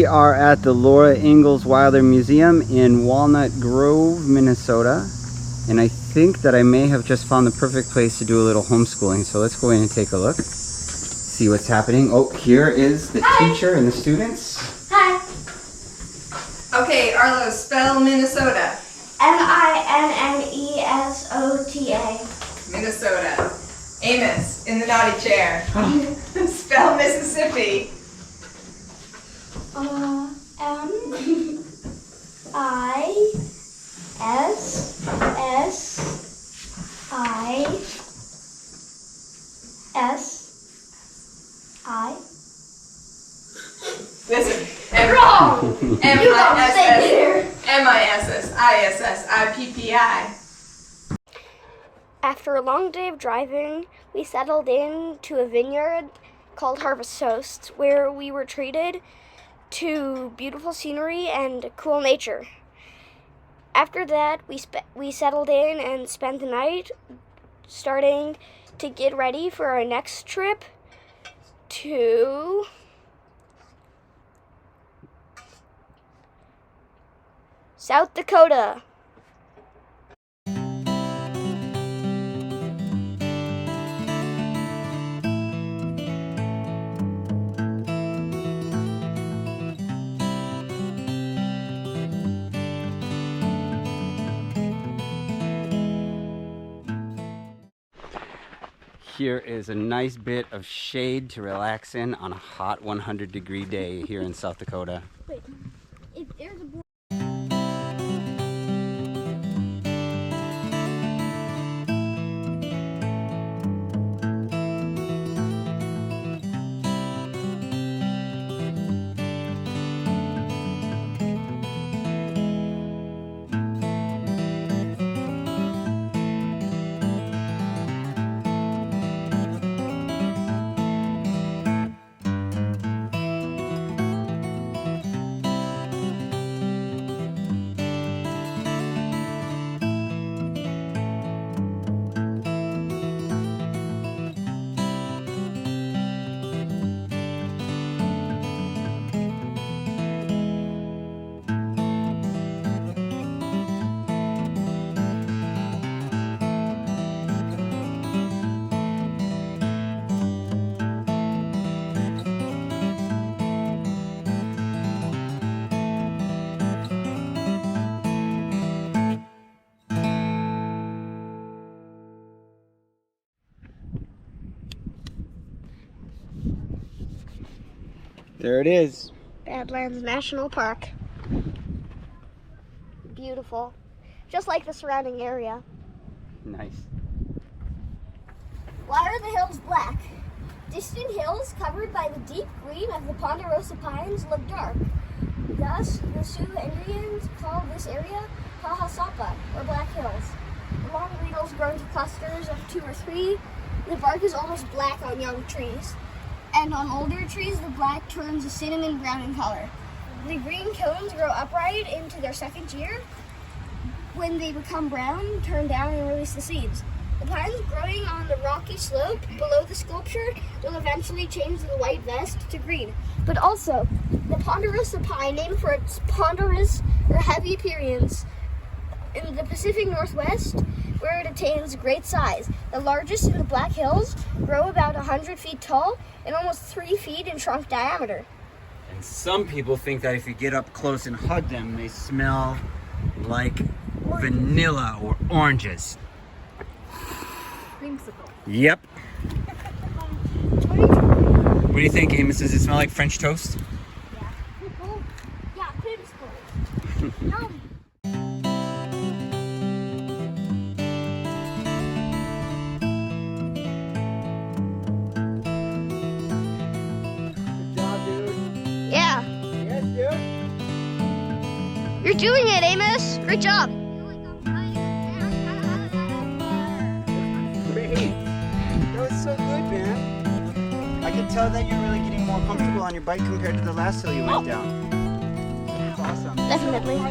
We are at the Laura Ingalls Wilder Museum in Walnut Grove, Minnesota. And I think that I may have just found the perfect place to do a little homeschooling. So let's go in and take a look, see what's happening. Oh, here is the teacher and the students. Hi. Okay, Arlo, spell Minnesota. Minnesota. Minnesota. Amos, in the naughty chair. Spell Mississippi. M-I-S-S-I. Listen, Wrong! M-I-S-S-I-S-S-I-P-P-I. After a long day of driving, we settled in to a vineyard called Harvest Toast, where we were treated to beautiful scenery and cool nature. After that, we settled in and spent the night starting to get ready for our next trip to South Dakota. Here is a nice bit of shade to relax in on a hot 100-degree day here in South Dakota. Wait, if there's a There it is. Badlands National Park. Beautiful. Just like the surrounding area. Nice. Why are the hills black? Distant hills covered by the deep green of the ponderosa pines look dark. Thus, the Sioux Indians call this area Kahasapa, or Black Hills. Along needles grow into clusters of 2 or 3. The bark is almost black on young trees. And on older trees, the black turns a cinnamon brown in color. The green cones grow upright into their second year. When they become brown, turn down and release the seeds. The pines growing on the rocky slope below the sculpture will eventually change the white vest to green. But also, the ponderosa pine, named for its ponderous or heavy appearance, in the Pacific Northwest, where it attains great size. The largest in the Black Hills grow about 100 feet tall and almost 3 feet in trunk diameter. And some people think that if you get up close and hug them, they smell like vanilla or oranges. Creamsicle. Yep. What do you think, Amos? Does it smell like French toast? Yeah. Yeah, creamsicle. No. Yeah. Yes, dude. You're doing it, Amos. Great job. Great. That was so good, man. I can tell that you're really getting more comfortable on your bike compared to the last hill you went down. That's awesome. Definitely.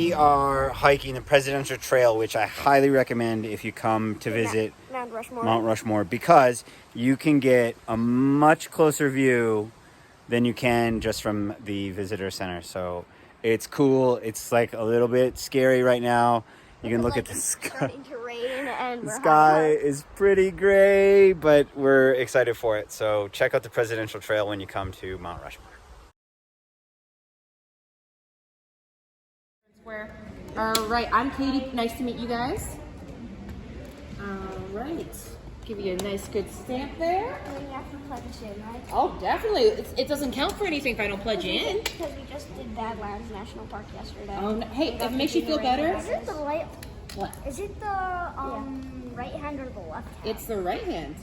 we are hiking the Presidential Trail, which I highly recommend if you come to visit Mount Rushmore, because you can get a much closer view than you can just from the visitor center. So it's cool. It's like a little bit scary right now. You can look at the sky. Starting to rain and The sky is pretty gray, but we're excited for it. So check out the Presidential Trail when you come to Mount Rushmore. All right, I'm Katie. Nice to meet you guys. All right, give you a nice good stamp there. And then you have to pledge in, right? Oh, definitely. It doesn't count for anything if I don't pledge you in. Because we just did Badlands National Park yesterday. Oh, no. Hey, if it makes you feel better. Is it the right? What? Is it the right hand or the left hand? It's the right hand.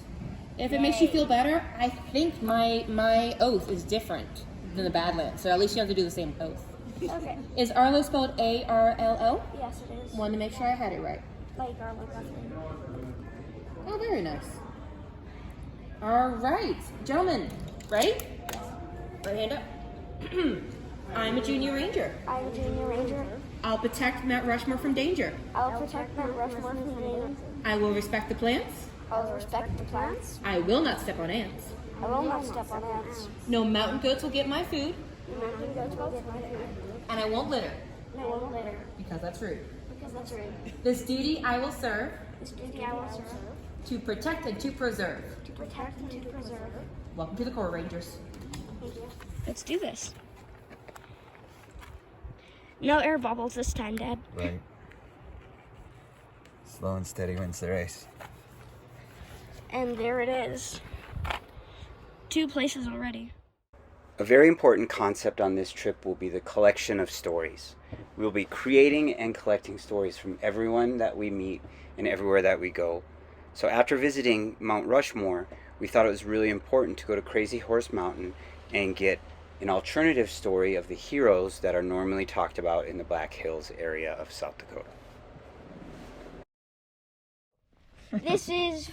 If it makes you feel better, I think my oath is different than the Badlands, so at least you have to do the same oath. Okay. Is Arlo spelled A-R-L-O? Yes, it is. Wanted to make sure I had it right. Like our left hand. Oh, very nice. All right, gentlemen, ready? Right hand up. I'm a junior ranger. I'm a junior ranger. I'll protect Mount Rushmore from danger. I'll protect Mount Rushmore from danger. I will respect the plants. I'll respect the plants. I will not step on ants. I will not step on ants. No mountain goats will get my food, The mountain goats will get my food. and I won't litter, And I won't litter. because that's rude. Because that's rude. This duty I will serve This duty I will serve. to protect and to preserve. To protect and to preserve. Welcome to the Corps, Rangers. Thank you. Let's do this. No air bubbles this time, Dad. Right. Slow and steady wins the race. And there it is. 2 places already. A very important concept on this trip will be the collection of stories. We'll be creating and collecting stories from everyone that we meet and everywhere that we go. So after visiting Mount Rushmore, we thought it was really important to go to Crazy Horse Mountain and get an alternative story of the heroes that are normally talked about in the Black Hills area of South Dakota. This is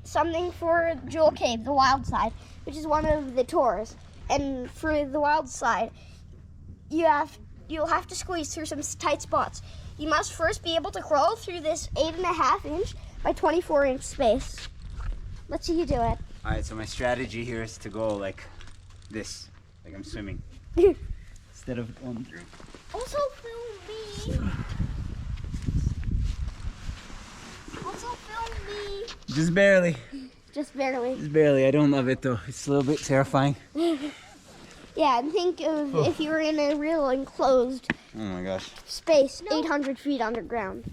something for Jewel Cave, the wild side, which is one of the tours. And for the wild side, you'll have to squeeze through some tight spots. You must first be able to crawl through this 8.5 inch by 24 inch space. Let's see you do it. Alright, so my strategy here is to go like this, like I'm swimming, instead of going through. Also film me. Also film me. Just barely. Just barely. Just barely. I don't love it though. It's a little bit terrifying. Yeah, and think of if you were in a real enclosed Oh my gosh. space, 800 feet underground.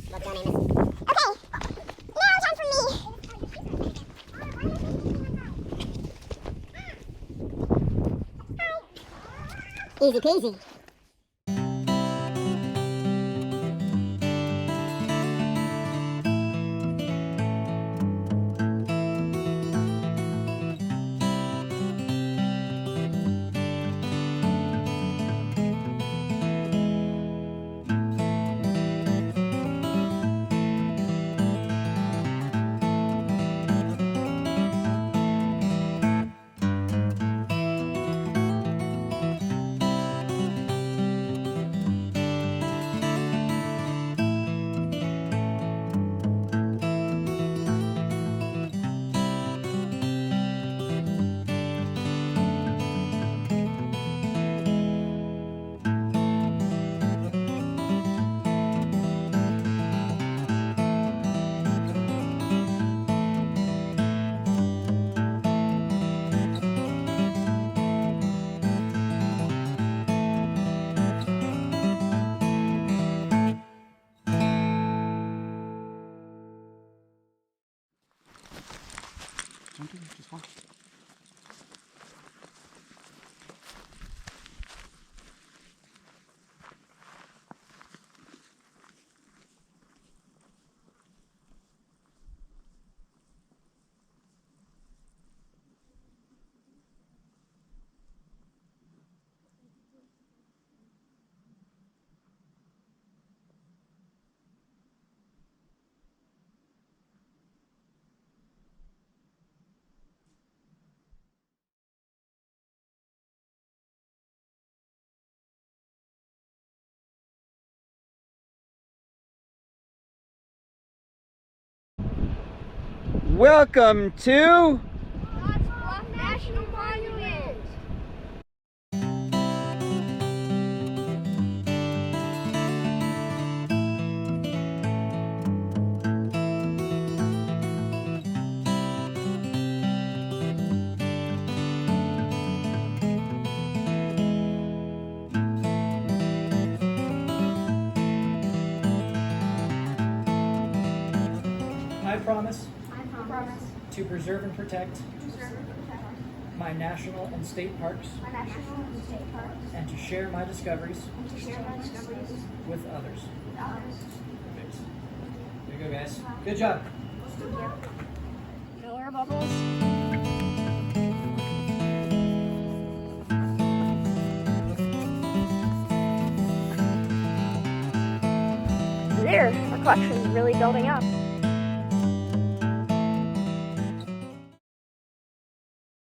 Look down, Amos. Okay. Now time for me. Easy peasy. Just walk. Welcome to National Monument. I promise to preserve and protect my national and state parks and to share my discoveries with others. Perfect. There you go, guys. Good job. No air bubbles. There, our collection is really building up.